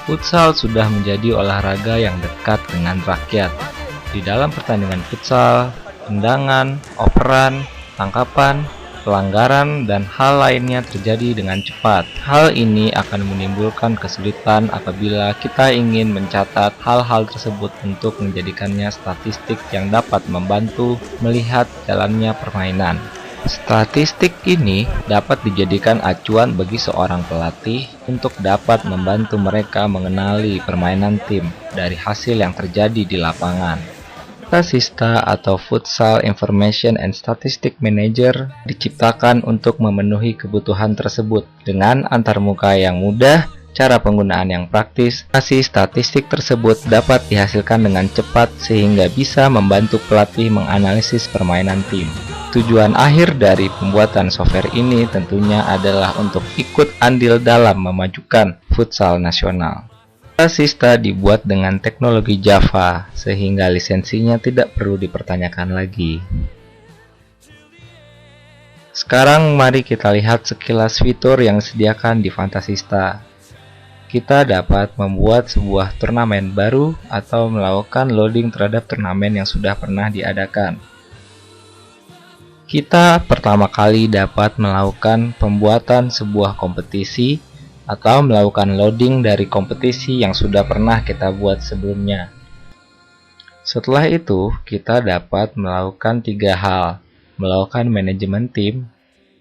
Futsal sudah menjadi olahraga yang dekat dengan rakyat. Di dalam pertandingan futsal, tendangan, operan, tangkapan, pelanggaran, dan hal lainnya terjadi dengan cepat. Hal ini akan menimbulkan kesulitan apabila kita ingin mencatat hal-hal tersebut untuk menjadikannya statistik yang dapat membantu melihat jalannya permainan. Statistik ini dapat dijadikan acuan bagi seorang pelatih untuk dapat membantu mereka mengenali permainan tim dari hasil yang terjadi di lapangan. Statista atau Futsal Information and Statistic Manager diciptakan untuk memenuhi kebutuhan tersebut dengan antarmuka yang mudah, cara penggunaan yang praktis. Hasil statistik tersebut dapat dihasilkan dengan cepat sehingga bisa membantu pelatih menganalisis permainan tim. Tujuan akhir dari pembuatan software ini tentunya adalah untuk ikut andil dalam memajukan futsal nasional. Statista dibuat dengan teknologi Java, sehingga lisensinya tidak perlu dipertanyakan lagi. Sekarang mari kita lihat sekilas fitur yang disediakan di Fantasista. Kita dapat membuat sebuah turnamen baru atau melakukan loading terhadap turnamen yang sudah pernah diadakan. Kita pertama kali dapat melakukan pembuatan sebuah kompetisi atau melakukan loading dari kompetisi yang sudah pernah kita buat sebelumnya. Setelah itu, kita dapat melakukan 3 hal: melakukan manajemen tim,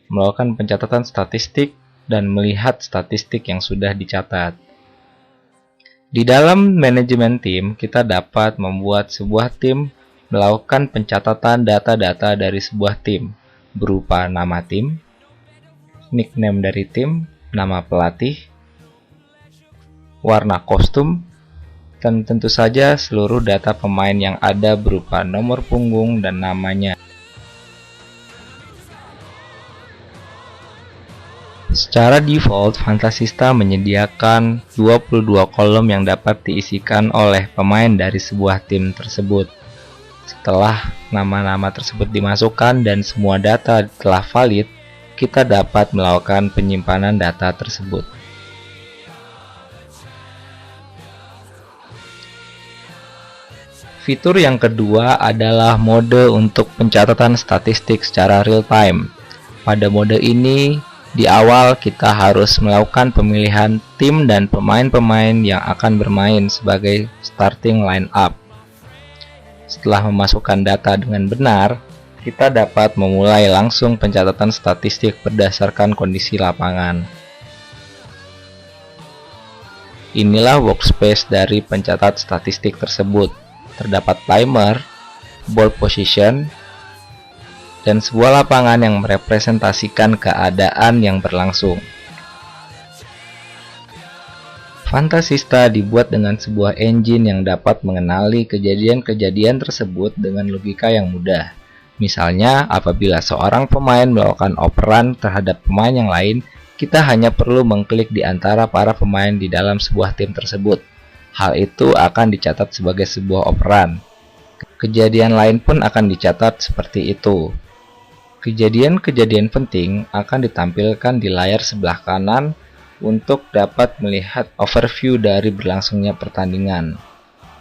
melakukan pencatatan statistik, dan melihat statistik yang sudah dicatat. Di dalam manajemen tim, kita dapat membuat sebuah tim, melakukan pencatatan data-data dari sebuah tim, berupa nama tim, nickname dari tim, nama pelatih, warna kostum, dan tentu saja seluruh data pemain yang ada berupa nomor punggung dan namanya. Secara default, Fantasista menyediakan 22 kolom yang dapat diisikan oleh pemain dari sebuah tim tersebut. Setelah nama-nama tersebut dimasukkan dan semua data telah valid, kita dapat melakukan penyimpanan data tersebut. Fitur yang kedua adalah mode untuk pencatatan statistik secara real time. Pada mode ini, di awal kita harus melakukan pemilihan tim dan pemain-pemain yang akan bermain sebagai starting line up. Setelah memasukkan data dengan benar, kita dapat memulai langsung pencatatan statistik berdasarkan kondisi lapangan. Inilah workspace dari pencatat statistik tersebut. Terdapat timer, ball position, dan sebuah lapangan yang merepresentasikan keadaan yang berlangsung. Fantasista dibuat dengan sebuah engine yang dapat mengenali kejadian-kejadian tersebut dengan logika yang mudah. Misalnya, apabila seorang pemain melakukan operan terhadap pemain yang lain, kita hanya perlu mengklik di antara para pemain di dalam sebuah tim tersebut. Hal itu akan dicatat sebagai sebuah operan. Kejadian lain pun akan dicatat seperti itu. Kejadian-kejadian penting akan ditampilkan di layar sebelah kanan untuk dapat melihat overview dari berlangsungnya pertandingan.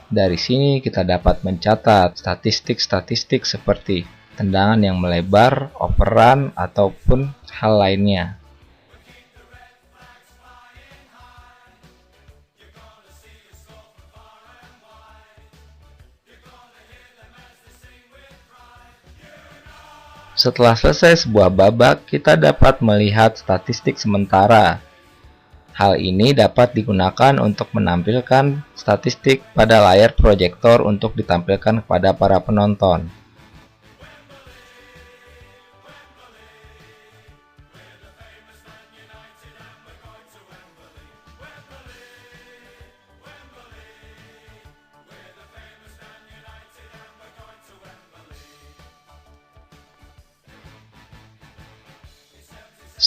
Dari sini kita dapat mencatat statistik-statistik seperti tendangan yang melebar, operan, ataupun hal lainnya. Setelah selesai sebuah babak, kita dapat melihat statistik sementara. Hal ini dapat digunakan untuk menampilkan statistik pada layar proyektor untuk ditampilkan kepada para penonton.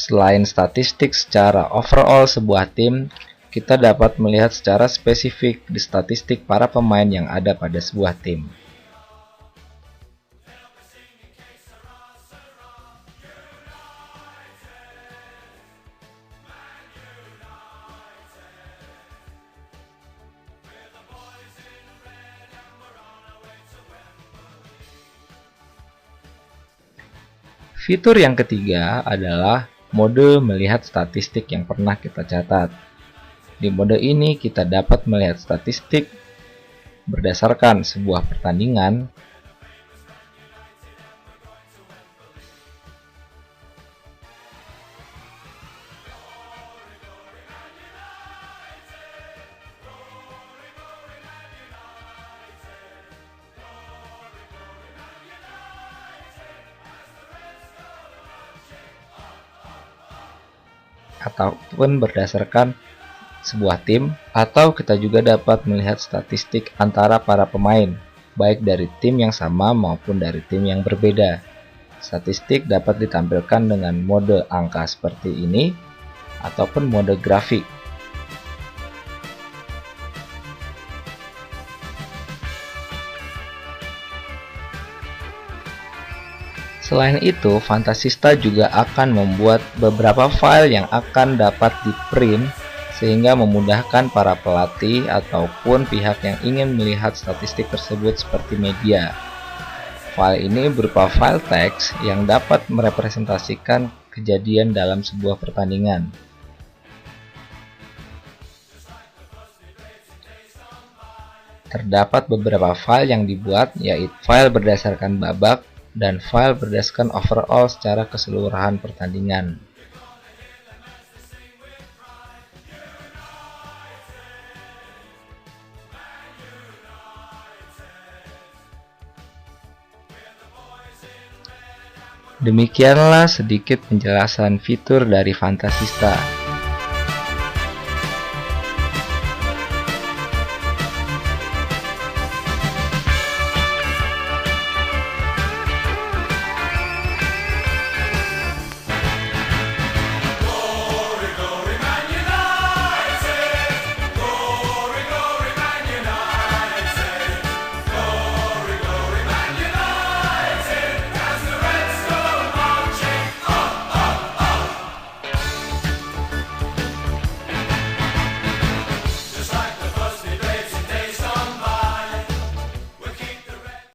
Selain statistik secara overall sebuah tim, kita dapat melihat secara spesifik di statistik para pemain yang ada pada sebuah tim. Fitur yang ketiga adalah mode melihat statistik yang pernah kita catat. Di mode ini kita dapat melihat statistik berdasarkan sebuah pertandingan ataupun berdasarkan sebuah tim, atau kita juga dapat melihat statistik antara para pemain, baik dari tim yang sama maupun dari tim yang berbeda. Statistik dapat ditampilkan dengan mode angka seperti ini, ataupun mode grafik. Selain itu, Fantasista juga akan membuat beberapa file yang akan dapat di-print sehingga memudahkan para pelatih ataupun pihak yang ingin melihat statistik tersebut seperti media. File ini berupa file teks yang dapat merepresentasikan kejadian dalam sebuah pertandingan. Terdapat beberapa file yang dibuat, yaitu file berdasarkan babak dan file berdasarkan overall secara keseluruhan pertandingan. Demikianlah sedikit penjelasan fitur dari Fantasista.